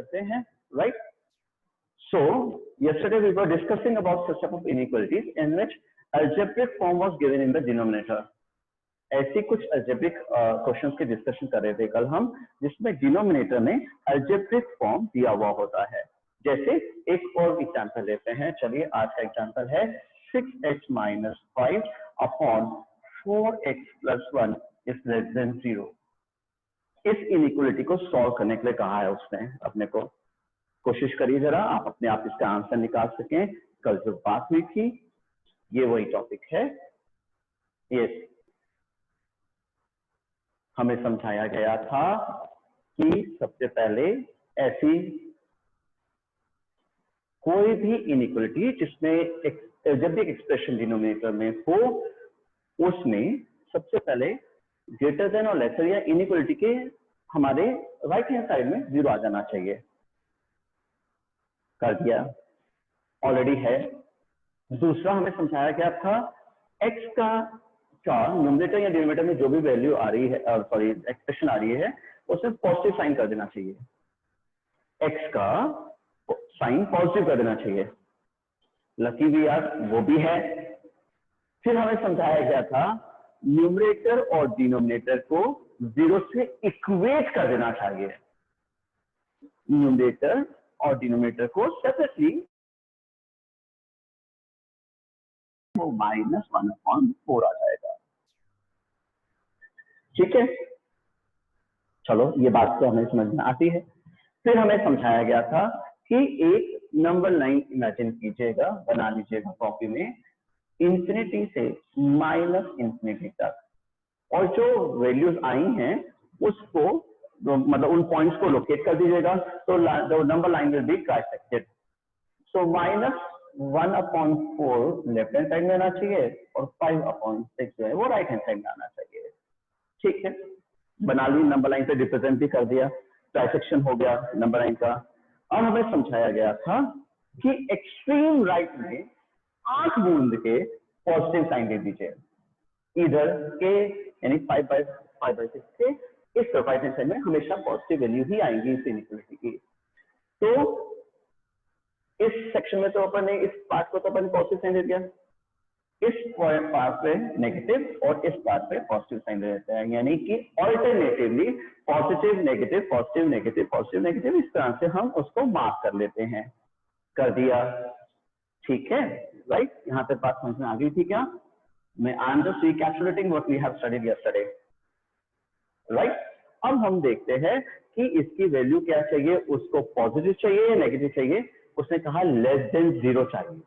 करते हैं, right? So yesterday we were discussing about such type of inequalities in which algebraic form was given in the denominator. ऐसी कुछ algebraic questions की discussion कर रहे थे कल हम, जिसमें डिनोमिनेटर में algebraic फॉर्म दिया हुआ होता है। जैसे एक और एग्जांपल लेते हैं, चलिए आज का एग्जांपल है 6x - 5 upon 4x + 1 is less then 0। इस इनइक्वालिटी को सॉल्व करने के लिए कहा है उसने अपने को। कोशिश करिए जरा आप अपने आप इसका आंसर निकाल सकें। कल जो बात हुई थी ये वही टॉपिक है। यस, हमें समझाया गया था कि सबसे पहले ऐसी कोई भी इनइक्वालिटी जिसमें जब भी एक्सप्रेशन डिनोमिनेटर में हो, उसमें सबसे पहले ग्रेटर देन और लेसर या इनइक्वालिटी के हमारे राइट हैंड साइड में 0 आ जाना चाहिए। कर दिया, ऑलरेडी है। दूसरा हमें समझाया गया था x का न्यूमरेटर या डिनोमिनेटर में जो भी वैल्यू आ रही है, सॉरी एक्सप्रेशन आ रही है, उसमें पॉजिटिव साइन कर देना चाहिए। x का साइन पॉजिटिव कर देना चाहिए। लकी भी यार वो भी है। फिर हमें समझाया गया था न्यूमरेटर और डिनोमिनेटर को 0 से इक्वेट कर देना चाहिए। न्यूमरेटर और डिनोमिनेटर को सेपरेटली वो -1/4 आ जाएगा। ठीक है, चलो ये बात तो हमें समझ में आती है। फिर हमें समझाया गया था कि एक नंबर लाइन इमेजिन कीजिएगा, बना लीजिएगा कॉपी में, इंफिनिटी से -इंफिनिटी तक, और जो वैल्यूज आई हैं उसको मतलब उन पॉइंट्स को लोकेट कर दीजिएगा, तो number line will be trisected. So -1/4 left hand side में आना चाहिए और 5/6 जो है वो राइट हैंड साइड में आना चाहिए। ठीक है, बना ली, नंबर लाइन पे रिप्रेजेंट भी कर दिया, ट्राइसेक्शन हो गया नंबर लाइन का। अब हमें समझाया गया था कि एक्सट्रीम राइट में 8 बूंद के पॉजिटिव साइन दे दीजिए, इधर के यानी 5/6 के इस राइट हैंड साइड में हमेशा पॉजिटिव वैल्यू ही आएंगी इस इनइक्वालिटी की। तो इस सेक्शन में तो अपन ने इस पार्ट को तो अपन पॉजिटिव साइन दे दिया, इस पार्ट पे नेगेटिव और इस पार्ट पे पॉजिटिव साइन दे देते हैं, यानी कि alternatively positive negative positive negative positive negative, इस तरह से हम उसको मार्क कर लेते हैं। कर दिया, ठीक है, राइट? यहाँ पे बात समझ में आ गई थी क्या? मैं I am just recapitulating what we have studied yesterday, right? अब हम देखते हैं कि इसकी वैल्यू क्या चाहिए, उसको पॉजिटिव चाहिए या नेगेटिव चाहिए। उसने कहा लेस देन 0 चाहिए।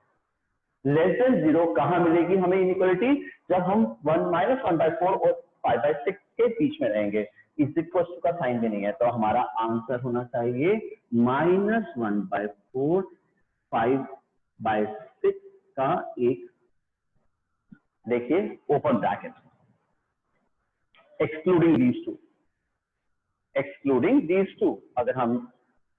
लेस देन 0 कहां मिलेगी हमें इनइक्वालिटी? जब हम 1/4 और 5/6 के बीच में रहेंगे। इस इक्वल का साइन भी नहीं है, तो हमारा आंसर होना चाहिए -1/4 5/6 का एक, देखिए open bracket, excluding these two. अगर हम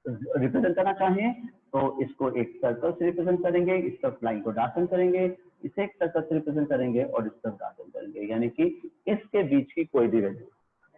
रिप्रेजेंट करना चाहें तो इसको एक सर्कल से रिप्रेजेंट करेंगे, इस तरफ लाइन को डार्कन करेंगे, इसे एक सर्कल से रिप्रेजेंट करेंगे और इस तरफ डार्कन करेंगे, यानी कि इसके बीच की कोई भी वैल्यू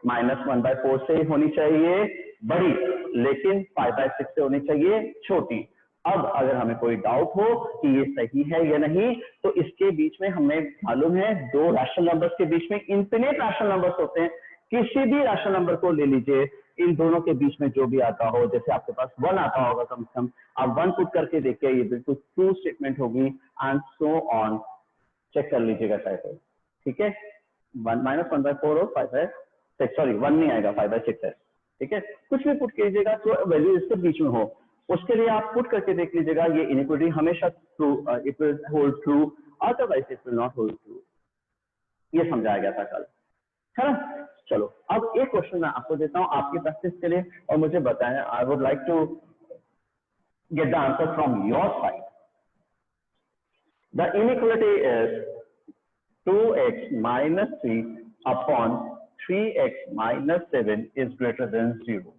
-1/4 से होनी चाहिए बड़ी, लेकिन 5/6 से होनी चाहिए छोटी। अब अगर हमें कोई डाउट हो कि ये सही है या नहीं, तो इसके बीच में हमें मालूम है दो रैशनल नंबर्स के बीच में इनफिनिट रैशनल नंबर्स होते हैं। किसी भी रैशनल नंबर को ले लीजिए, इन दोनों के बीच में जो भी आता हो, जैसे आपके पास 1 आता होगा कम से कम, आप 1 पुट करके देखिए, ये बिल्कुल ट्रू स्टेटमेंट होगी, एंड सो ऑन। चेक कर लीजिएगा चाहे तो, ठीक है? 1/4 और 5/6, सॉरी 1 नहीं आएगा, 5/6 है, ठीक है? कुछ भी पुट कीजिएगा तो वैल्यू इसके बीच में हो, उसके लिए आप पुट करके देख लीजिएगा। ये इनइक्वालिटी हमेशा true, it will hold true, otherwise it will not hold true. ये समझाया गया था कल, है ना? चलो अब एक क्वेश्चन मैं आपको देता हूं आपकी प्रैक्टिस के लिए, और मुझे बताएं, I would like to get the answer from your side. The inequality is 2x - 3 upon 3x - 7 is greater than 0।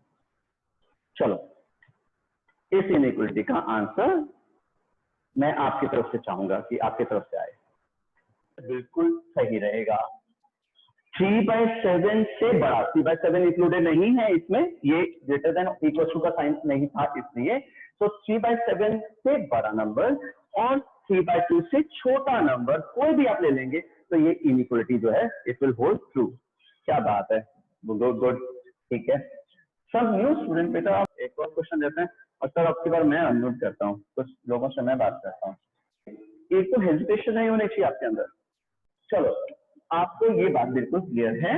चलो इस इनइक्वालिटी का आंसर मैं आपकी तरफ से चाहूंगा कि आपकी तरफ से आए, बिल्कुल सही रहेगा। 3/7 से बड़ा, 3/7 इंक्लूडेड नहीं है इसमें, ये ग्रेटर देन इक्वल टू का साइन नहीं था इसलिए। तो 3/7 से बड़ा नंबर और 3/2 से छोटा नंबर कोई भी आप ले लेंगे तो ये इनइक्वालिटी जो है इट विल होल्ड ट्रू। क्या बात है, गुड गुड, ठीक है। सब न्यू स्टूडेंट बेटा, आप एक और क्वेश्चन देते हैं और सर आपकी बार मैं अनम्यूट करता हूँ, कुछ लोगों से मैं बात करता हूँ। एक तो हेजिटेशन नहीं होनी चाहिए आपके अंदर। चलो, आपको ये बात बिल्कुल क्लियर है,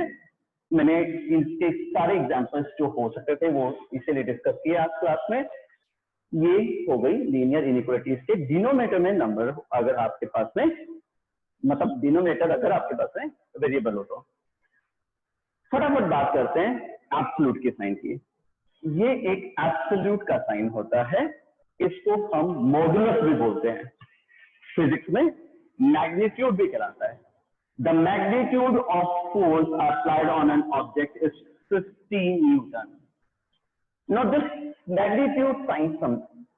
मैंने इनके सारे एग्जांपल्स जो हो सकते थे वो इसीलिए डिस्कस किए आज क्लास में। ये हो गई लीनियर इनइक्वालिटीज के डिनोमिनेटर में नंबर अगर आपके पास में, मतलब डिनोमिनेटर अगर आपके पास में वेरिएबल हो तो। फटाफट बात करते हैं एब्सोल्यूट के साइन की। ये एक एब्सोल्यूट का साइन होता है, इसको हम मॉडुलस भी बोलते हैं, फिजिक्स में मैग्नीट्यूड भी कहलाता है। The magnitude of force applied on an object is 15 Newton. Now this magnitude sign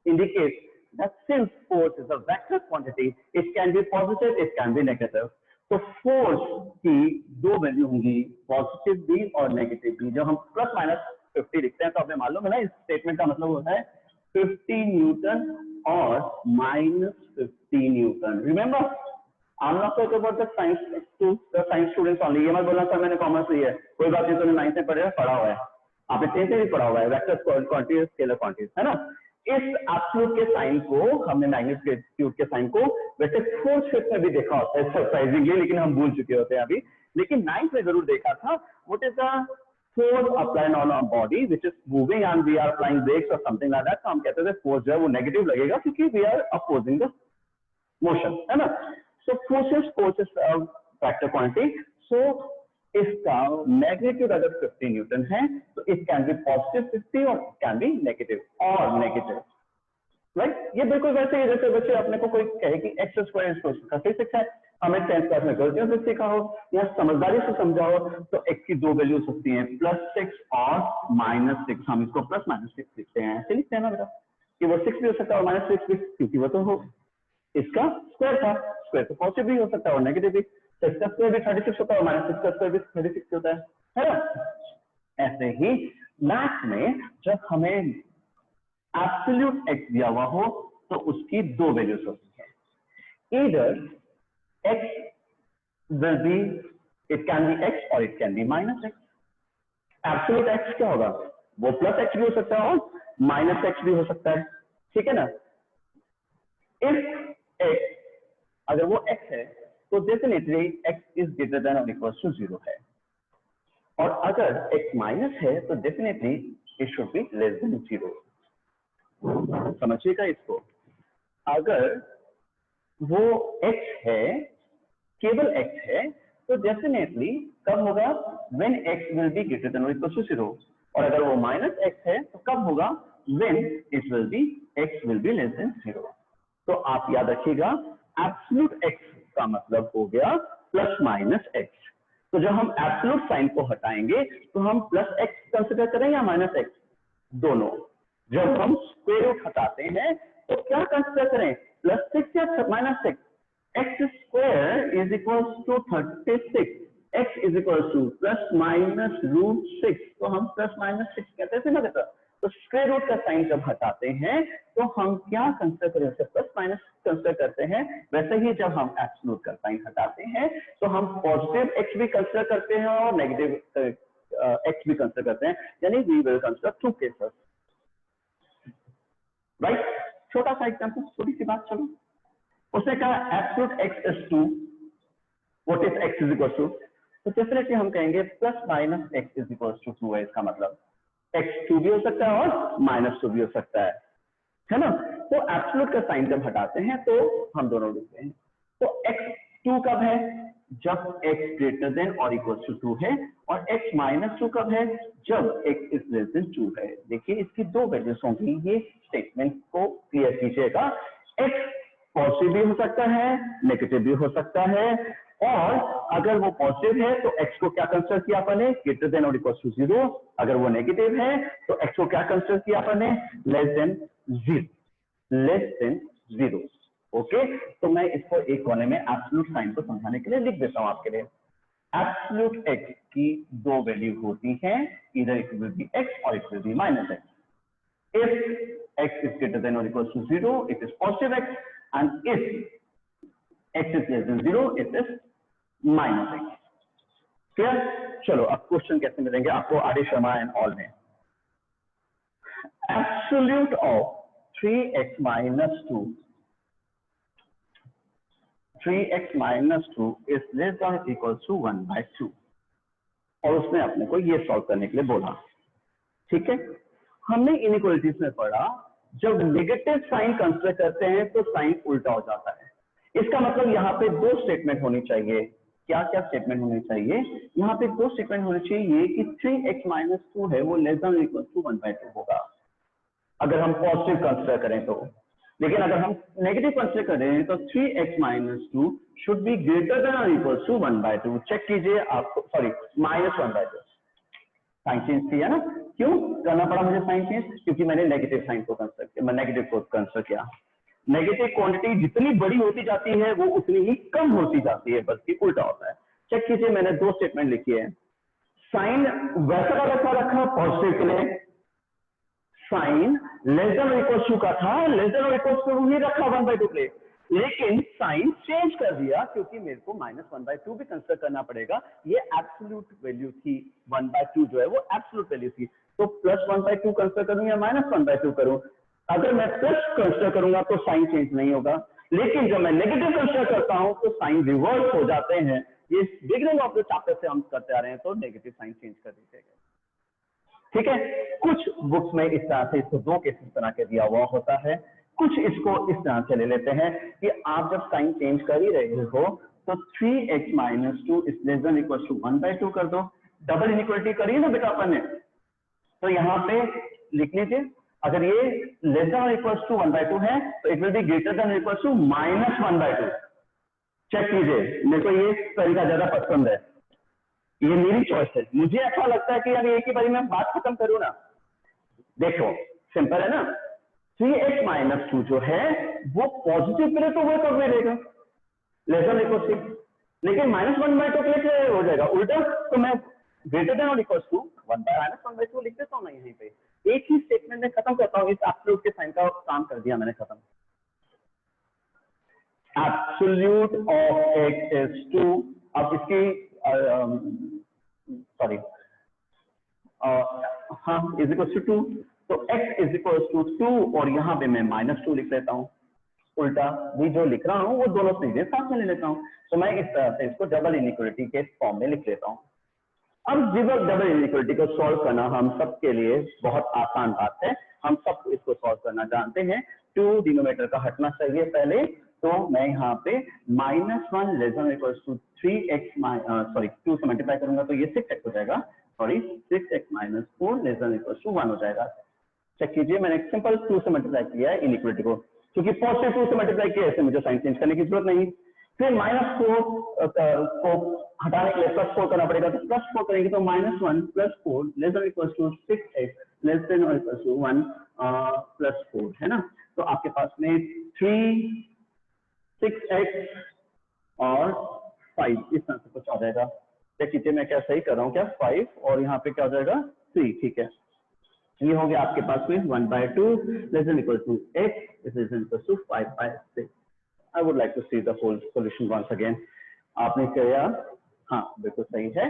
indicates that since force is a vector quantity, it can be positive, it can be negative. तो force की दो value होंगी, positive भी और negative भी। जब हम plus minus 50 लिखते हैं तो आपने मालूम है ना, इस स्टेटमेंट का मतलब होता है 50 न्यूटन और -50 Newton. Remember, I'm not talking about the science students only. ये मत बोलना सर मैंने कॉमर्स ली है, कोई बात नहीं, तूने 9th में पढ़ा हुआ है, आपने 10th में भी पढ़ा हुआ है, वेक्टर क्वांटिटीज स्केलर क्वांटिटीज, है ना। इस एब्सोल्यूट के साइन को हमने मैग्नीट्यूड के साइन को वैसे 4th 5th में भी देखा होता है सरप्राइजिंगली, लेकिन हम भूल चुके होते हैं अभी, लेकिन 9th में जरूर देखा था। What is the force applied on a body which is moving and we are applying brakes और समथिंग लाइक दैट। तो हम कहते हैं फोर्स जो है वो नेगेटिव लगेगा क्योंकि we are opposing the motion, है ना। So force is a vector quantity. So इसका मैग्नीट्यूड अगर 50 न्यूटन है तो इट कैन बी पॉजिटिव 50 और कैन बी नेगेटिव और नेगेटिव, राइट। ये बिल्कुल वैसे ही जैसे बच्चे अपने को कोई कहे कि एक्स स्क्वायर का फिजिक्स है, हमें 10th क्लास में गलतियों से सीखा हो या समझदारी से समझाओ तो एक्स की दो वैल्यू सकती हैं, +6 और -6। हम इसको +-6 लिखते हैं, ऐसे लिखते हैं ना बेटा, कि वो 6 भी हो सकता है और -6 भी, क्योंकि वो तो हो इसका स्क्वायर था। स्क्वायर तो पॉजिटिव भी हो सकता है और नेगेटिव भी, तो इसका स्क्वायर भी 36 होता है और -6 का स्क्वायर भी 36 होता है ना। ऐसे ही मैथ में जब हमें एब्सोल्यूट एक्स दिया हुआ हो तो उसकी दो वैल्यूज होती है, either x will be, it can be x और it can be -x। Absolute x क्या होगा, वो +x भी हो सकता है और -x भी हो सकता है, ठीक है ना। इफ x अगर वो x है तो definitely x is greater than और इक्वल टू 0 है, और अगर x माइनस है तो definitely it should be less than 0। समझिएगा इसको, अगर वो x है, केवल x है, तो डेफिनेटली कब होगा, when x will be greater than और इक्वल टू 0, और अगर वो -x है तो कब होगा, when it will B x will be less than 0। तो आप याद रखिएगा एब्सोल्यूट x का मतलब हो गया +-x। तो जब हम एब्सोल्यूट साइन को हटाएंगे तो हम +x कंसीडर करें या -x, दोनों। जब हम स्क्वायर रूट हटाते हैं तो क्या कंसीडर करें, +6 या -6। x square is equal to 36, x is equal to ±√6, तो हम +-6 कहते थे ना बेटा। तो स्क्वायर रूट का साइन जब हटाते हैं तो हम क्या कंसीडर करें, उसे +-, कंसीडर करते हैं। वैसे ही जब हम एब्सोल्यूट का साइन हटाते हैं तो हम पॉजिटिव x भी कंसीडर करते हैं और नेगेटिव x भी कंसीडर करते हैं, यानी we will consider 2 cases, right. छोटा सा एग्जांपल, छोटी सी बात। चलो, उसने कहा absolute x is 2, what is x is equal to, तो डेफिनेटली हम कहेंगे +-x इज इक्वल टू 2 है। इसका मतलब x 2 भी हो सकता है और -2 भी हो सकता है ना। तो एब्सोल्यूट का साइन जब हटाते हैं तो हम दोनों लिखते हैं। तो x 2 कब है, जब x ग्रेटर देन और इक्वल टू 2 है, और x -2 कब है, जब x इज लेस देन 2 है। देखिए इसकी दो वैल्यूज होंगी, ये स्टेटमेंट को क्लियर कीजिएगा। x पॉजिटिव भी हो सकता है, नेगेटिव भी हो सकता है, और अगर वो पॉजिटिव है तो x को क्या कंसीडर किया अपने, ग्रेटर देन और इक्वल टू 0। अगर वो नेगेटिव है तो x को क्या कंसीडर किया अपने, लेस देन 0। ओके, तो मैं इसको एक कोने में एब्सोल्यूट साइन को समझाने के लिए लिख देता हूं आपके लिए। एब्सोल्यूट एक्स की दो वैल्यू होती हैं, इधर इट विल बी एक्स और it will B minus x. If x is greater than or equals to 0, it is positive x, and if x is less than 0, it is minus x. Clear? चलो अब question कैसे मिलेंगे आपको are Sharma and all में. Absolute of 3x minus 2 3x minus 2 is less than or equals to 1 by 2. और उसने अपने को ये सॉल्व करने के लिए बोला. ठीक है, हमने इनइक्वालिटीज में पढ़ा जब नेगेटिव साइन कंसीडर करते हैं तो साइन उल्टा हो जाता है. इसका मतलब यहाँ पे दो स्टेटमेंट होनी चाहिए. क्या क्या स्टेटमेंट होने चाहिए? यहाँ पे दो स्टेटमेंट होने चाहिए कि 3x माइनस 2 है वो less than equal to 1 by 2 होगा अगर हम पॉजिटिव कंसीडर करें तो. लेकिन अगर हम नेगेटिव कंसीडर करें तो 3x minus 2 should be greater than और इक्वल टू 1 by 2. चेक कीजिए आपको, sorry minus 1 by 2. Sign change किया ना? क्यों करना पड़ा मुझे साइन चेंज? क्योंकि मैंने नेगेटिव साइन को कंसीडर किया, मैं नेगेटिव को कंसीडर किया. नेगेटिव क्वांटिटी जितनी बड़ी होती जाती है वो उतनी ही कम होती जाती है, बल्कि उल्टा होता है. चेक कीजिए, मैंने दो स्टेटमेंट लिखी है. साइन वैसा का वैसा रखा पॉजिटिव के लिए, साइन लेस देन और इक्वल टू का था, लेस देन और इक्वल टू ही रखा 1 by 2 के लिए. लेकिन साइन चेंज कर दिया क्योंकि मेरे को माइनस 1 by 2 भी कंसीडर करना पड़ेगा. ये एब्सोल्यूट वैल्यू थी, 1 by 2 जो है वो एब्सोल्यूट वैल्यू थी. तो प्लस 1 by 2 कंसीडर करूं या माइनस 1 by 2 करूं? अगर मैं प्लस कंसीडर करूंगा तो साइन चेंज नहीं होगा, लेकिन जब मैं नेगेटिव कंसीडर करता हूं तो साइन रिवर्स हो जाते हैं. ये बिगिनिंग ऑफ द चैप्टर से हम करते आ रहे हैं, तो नेगेटिव साइन चेंज कर दीजिएगा. ठीक है, कुछ बुक्स में इस तरह से इसको दो केसेस बना के दिया हुआ होता है, कुछ इसको इस तरह से ले लेते हैं कि आप जब साइन चेंज कर ही रहे हो तो 3x minus 2 is less than equal to 1 by 2 कर दो. डबल इनइक्वालिटी करिए ना बेटा अपन ने, तो यहाँ पे लिख लीजिए अगर ये less than equal to 1 by 2 है तो it will be greater than equal to minus 1 by 2. Check कीजिए, मेरे को ये तरीका ज्यादा पसंद है, ये मेरी चॉइस है. मुझे अच्छा लगता है कि यार एक ही बारी में बात खत्म करूं ना. देखो सिंपल है ना, 3x माइनस 2 जो है वो पॉजिटिव के लिए तो वो कब मिलेगा लेस देन इक्वल टू, लेकिन माइनस 1 by 2 के लिए हो जाएगा उल्टा. तो मैं ग्रेटर देन और इक्वल टू 1 by 2 लिख देता हूँ ना यहीं पे. एक ही स्टेटमेंट में खत्म करता हूँ. इस एब्सोल्यूट के साइन का काम कर दिया मैंने खत्म. Absolute of x is 2. अब इसकी सॉरी हाँ इज इक्वल टू 2, तो x इज इक्वल टू 2 और यहाँ पे मैं माइनस 2 लिख लेता हूँ. उल्टा भी जो लिख रहा हूँ वो दोनों सीधे साथ में ले लेता हूँ. तो मैं इस तरह से इसको डबल इनइक्वालिटी के फॉर्म में लिख लेता हूँ. अब डबल इनइक्वालिटी को सॉल्व करना हम सबके लिए बहुत आसान बात है, हम सब इसको सॉल्व करना जानते हैं. 2 डिनोमिनेटर का हटना चाहिए पहले, तो मैं यहाँ पे -1 less than equal to 3x sorry 2 से मल्टीप्लाई करूंगा तो ये 6x हो जाएगा. Sorry 6x minus 4 less than equal to 1 हो जाएगा. चेक कीजिए, मैंने सिंपल 2 से मल्टीप्लाई किया है इनइक्वालिटी को, क्योंकि पॉजिटिव 2 से मल्टीप्लाई किया है, मुझे साइन चेंज करने की जरूरत नहीं. फिर -4 को हटाने के लिए +4 करना पड़ेगा, तो +4 करेंगे तो -1 + 4 less than equal to 6x less than equal to 1 +4 है ना. तो आपके पास में 3 6x और 5 इस तरह से कुछ आ जाएगा. देखिए मैं क्या सही कर रहा हूँ क्या, 5 और यहाँ पे क्या हो जाएगा 3. ठीक है, ये हो गया आपके पास में 1 by 2 less than equal to x is less than equal to 5 by 6. I would like to see the whole solution once again. आपने किया, हाँ बिल्कुल सही है.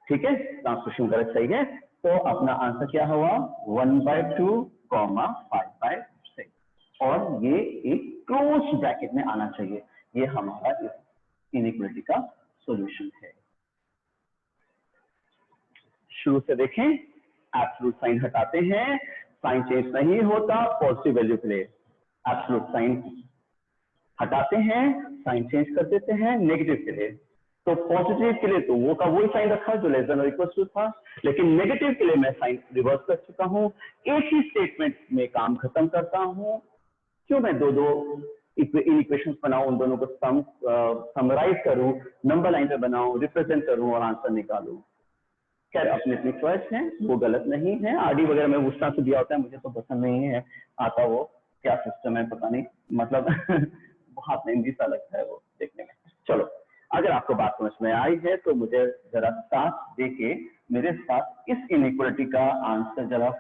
ठीक है, ट्रांसलेशन करेक्ट सही है. तो अपना आंसर क्या हुआ 1 by 2, 5 by 6 और ये एक क्लोज ब्रैकेट में आना चाहिए. ये हमारा इस इनइक्वालिटी का सॉल्यूशन है. शुरू से देखें, एब्सोल्यूट साइन हटाते हैं, साइन चेंज नहीं होता पॉजिटिव वैल्यू के लिए. एब्सोल्यूट साइन हटाते हैं, साइन चेंज कर देते हैं नेगेटिव के लिए. तो पॉजिटिव के लिए तो वो का वही साइन रखा जो लेस देन और इक्वल टू था, लेकिन नेगेटिव के लिए मैं साइन रिवर्स कर चुका हूं. एक ही स्टेटमेंट में काम खत्म करता हूं. क्यों मैं दो इक्वेशंस बनाऊं, उन दोनों को समराइज करूं, नंबर लाइन पे बनाऊं, रिप्रेजेंट करूं और आंसर निकालूं. खैर अपनी अपनी चॉइस है, वो गलत नहीं है. आरडी वगैरह में उस तरह से दिया होता है, मुझे तो पसंद नहीं है आता. वो क्या सिस्टम है पता नहीं, मतलब बहुत लेंदी सा लगता है वो देखने में. चलो अगर आपको बात समझ में आई है तो मुझे जरा साथ दे के मेरे साथ इस इनइक्वालिटी का आंसर जरा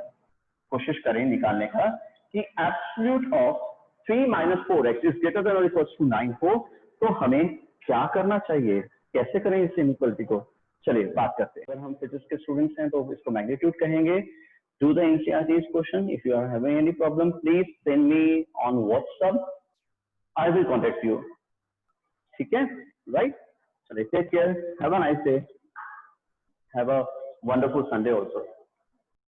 कोशिश करें निकालने का कि absolute of 3 - 4x is greater than और इक्वल्स टू 9 हो तो हमें क्या करना चाहिए, कैसे करें इस इनइक्वालिटी को। चलिए बात करते हैं। अगर हम फिजिक्स के स्टूडेंट्स हैं तो इसको मैग्नीट्यूड कहेंगे। Do the NCERT question. If you are having any problem please send me on WhatsApp, I will contact you. ठीक है, राइट। चलिए, take care, have a nice day, have a wonderful Sunday also.